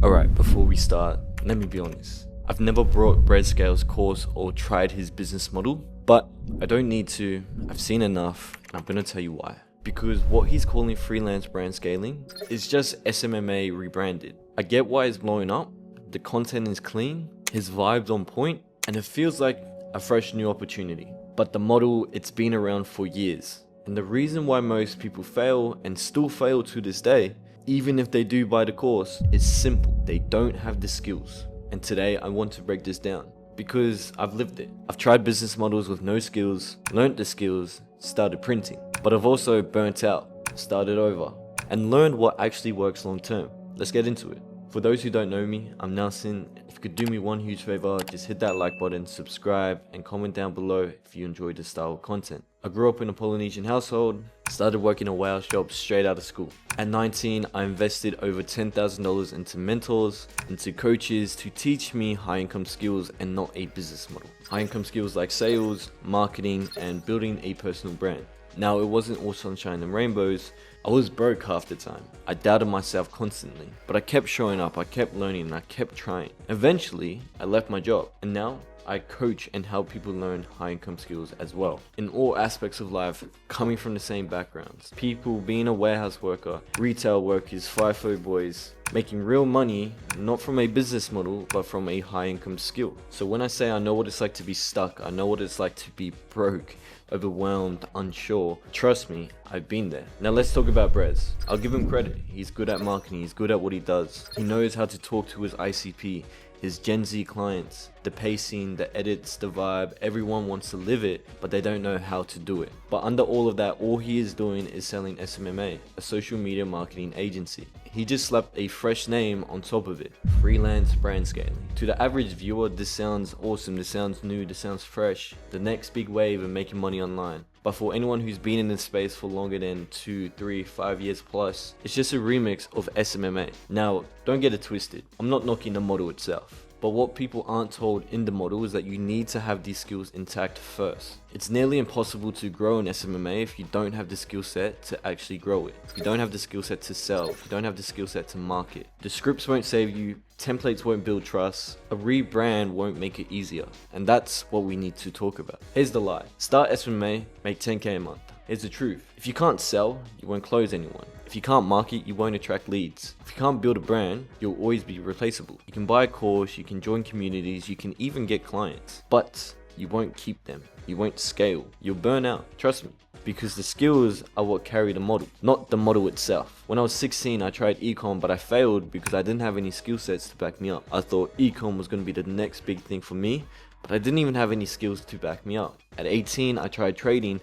Alright, before we start, let me be honest. I've never brought Brez Scales' course or tried his business model, but I don't need to. I've seen enough, and I'm gonna tell you why. Because what he's calling freelance brand scaling is just SMMA rebranded. I get why it's blowing up, the content is clean, his vibe's on point, and it feels like a fresh new opportunity. But the model, it's been around for years. And the reason why most people fail, and still fail to this day, even if they do buy the course, is simple. They don't have the skills. And today I want to break this down because I've lived it. I've tried business models with no skills, learned the skills, started printing. But I've also burnt out, started over, and learned what actually works long term. Let's get into it. For those who don't know me, I'm Nelson. If you could do me one huge favor, just hit that like button, subscribe, and comment down below if you enjoy this style of content. I grew up in a Polynesian household, started working in a warehouse job straight out of school. At 19, I invested over $10,000 into mentors, into coaches to teach me high income skills and not a business model. High income skills like sales, marketing, and building a personal brand. Now, it wasn't all sunshine and rainbows. I was broke half the time. I doubted myself constantly, but I kept showing up, I kept learning, and I kept trying. Eventually, I left my job, and now I coach and help people learn high income skills as well. In all aspects of life, coming from the same backgrounds. People being a warehouse worker, retail workers, FIFO boys, making real money, not from a business model, but from a high income skill. So when I say I know what it's like to be stuck, I know what it's like to be broke, overwhelmed, unsure, trust me, I've been there. Now let's talk about Brez. I'll give him credit. He's good at marketing, he's good at what he does. He knows how to talk to his ICP, his Gen Z clients, the pacing, the edits, the vibe. Everyone wants to live it, but they don't know how to do it. But under all of that, all he is doing is selling SMMA, a social media marketing agency. He just slapped a fresh name on top of it, Freelance Brand Scaling. To the average viewer, this sounds awesome, this sounds new, this sounds fresh, the next big wave of making money online. But for anyone who's been in this space for longer than 2, 3, 5 years plus, it's just a remix of SMMA. Now, don't get it twisted. I'm not knocking the model itself. But what people aren't told in the model is that you need to have these skills intact first. It's nearly impossible to grow an SMMA if you don't have the skill set to actually grow it. If you don't have the skill set to sell, if you don't have the skill set to market. The scripts won't save you, templates won't build trust, a rebrand won't make it easier. And that's what we need to talk about. Here's the lie. Start SMMA, make 10K a month. Here's the truth. If you can't sell, you won't close anyone. If you can't market, you won't attract leads. If you can't build a brand, you'll always be replaceable. You can buy a course, you can join communities, you can even get clients, but you won't keep them. You won't scale. You'll burn out. Trust me. Because the skills are what carry the model, not the model itself. When I was 16, I tried ecom, but I failed because I didn't have any skill sets to back me up. I thought ecom was going to be the next big thing for me, but I didn't even have any skills to back me up. At 18, I tried trading.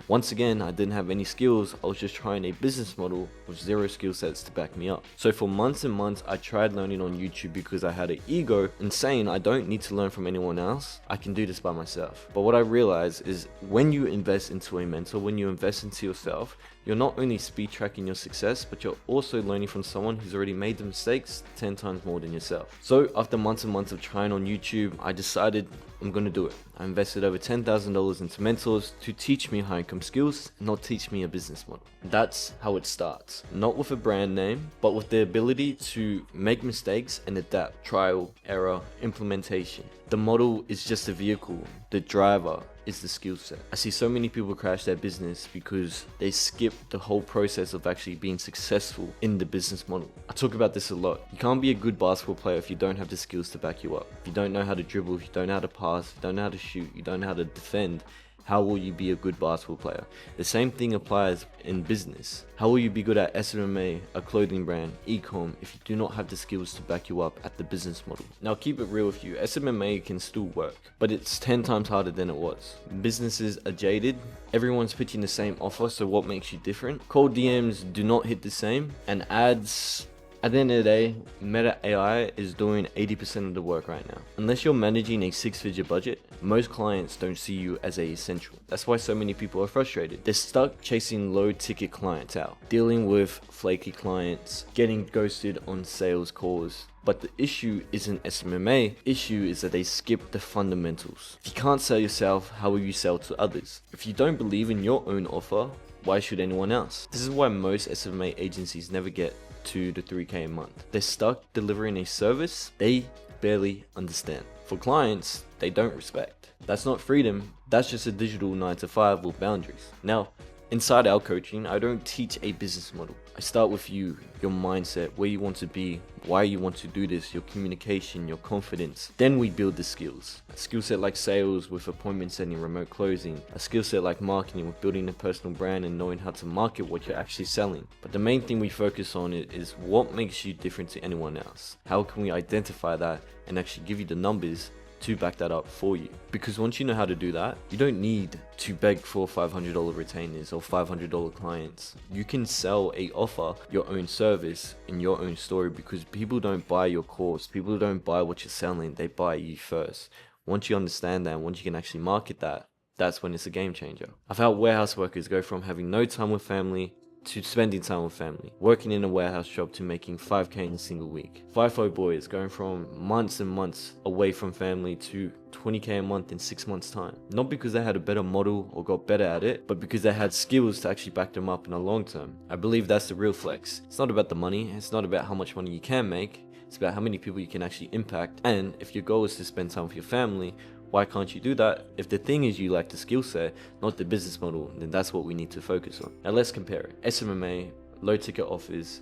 Once again, I didn't have any skills. I was just trying a business model with zero skill sets to back me up. So for months and months, I tried learning on YouTube because I had an ego and saying I don't need to learn from anyone else. I can do this by myself. But what I realized is when you invest into a mentor, when you invest into yourself, you're not only speed tracking your success, but you're also learning from someone who's already made the mistakes 10 times more than yourself. So after months and months of trying on YouTube, I decided I'm gonna do it. I invested over $10,000 into mentors to teach me high income skills, not teach me a business model. That's how it starts. Not with a brand name, but with the ability to make mistakes and adapt, trial, error, implementation. The model is just a vehicle. The driver is the skill set. I see so many people crash their business because they skip the whole process of actually being successful in the business model. I talk about this a lot. You can't be a good basketball player if you don't have the skills to back you up. If you don't know how to dribble, if you don't know how to pass, if you don't know how to shoot, you don't know how to defend, how will you be a good basketball player? The same thing applies in business. How will you be good at SMMA, a clothing brand, ecom, if you do not have the skills to back you up at the business model? Now keep it real with you, SMMA can still work, but it's 10 times harder than it was. Businesses are jaded, everyone's pitching the same offer, so what makes you different? Cold DMs do not hit the same, and ads, at the end of the day, Meta AI is doing 80% of the work right now. Unless you're managing a 6-figure budget, most clients don't see you as a essential. That's why so many people are frustrated. They're stuck chasing low ticket clients out, dealing with flaky clients, getting ghosted on sales calls. But the issue isn't SMMA, issue is that they skip the fundamentals. If you can't sell yourself, how will you sell to others? If you don't believe in your own offer, why should anyone else? This is why most SMMA agencies never get 2 to 3K a month. They're stuck delivering a service they barely understand. For clients, they don't respect. That's not freedom, that's just a digital 9 to 5 with boundaries. Now, inside our coaching, I don't teach a business model. I start with you, your mindset, where you want to be, why you want to do this, your communication, your confidence. Then we build the skills. A skill set like sales with appointment setting, remote closing. A skill set like marketing with building a personal brand and knowing how to market what you're actually selling. But the main thing we focus on is what makes you different to anyone else. How can we identify that and actually give you the numbers to back that up for you? Because once you know how to do that, you don't need to beg for $500 retainers or $500 clients. You can sell a offer, your own service in your own story, because people don't buy your course, people don't buy what you're selling, they buy you first. Once you understand that, and once you can actually market that, that's when it's a game changer. I've helped warehouse workers go from having no time with family to spending time with family, working in a warehouse job to making 5K in a single week. FIFO boys going from months and months away from family to 20K a month in 6 months time. Not because they had a better model or got better at it, but because they had skills to actually back them up in the long term. I believe that's the real flex. It's not about the money, it's not about how much money you can make, it's about how many people you can actually impact. And if your goal is to spend time with your family, why can't you do that? If the thing is you like the skill set, not the business model, then that's what we need to focus on. Now let's compare it. SMMA, low ticket offers,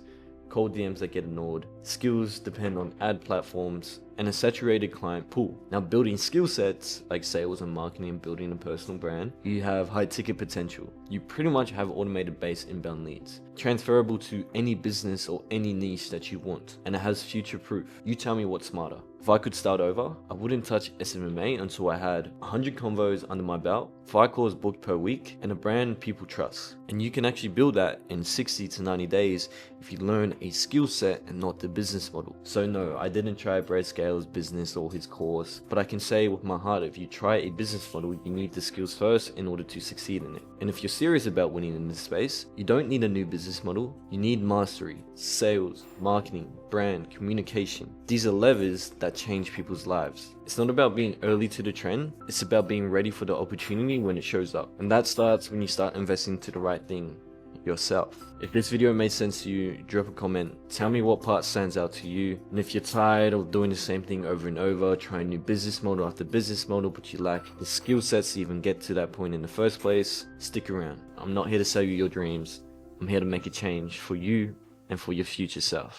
cold DMs that get ignored, skills depend on ad platforms, and a saturated client pool. Now building skill sets like sales and marketing and building a personal brand, you have high ticket potential. You pretty much have automated based inbound leads, transferable to any business or any niche that you want, and it has future proof. You tell me what's smarter. If I could start over, I wouldn't touch SMMA until I had 100 convos under my belt, 5 calls booked per week, and a brand people trust. And you can actually build that in 60 to 90 days if you learn a skill set and not the business model. So no, I didn't try Brez Scales' business or his course, but I can say with my heart, if you try a business model, you need the skills first in order to succeed in it. And if you're serious about winning in this space, you don't need a new business model, you need mastery, sales, marketing, brand, communication. These are levers that change people's lives. It's not about being early to the trend, it's about being ready for the opportunity when it shows up. And that starts when you start investing to the right thing yourself. If this video made sense to you, drop a comment, tell me what part stands out to you, and if you're tired of doing the same thing over and over, trying new business model after business model, but you lack the skill sets to even get to that point in the first place, stick around. I'm not here to sell you your dreams, I'm here to make a change for you and for your future self.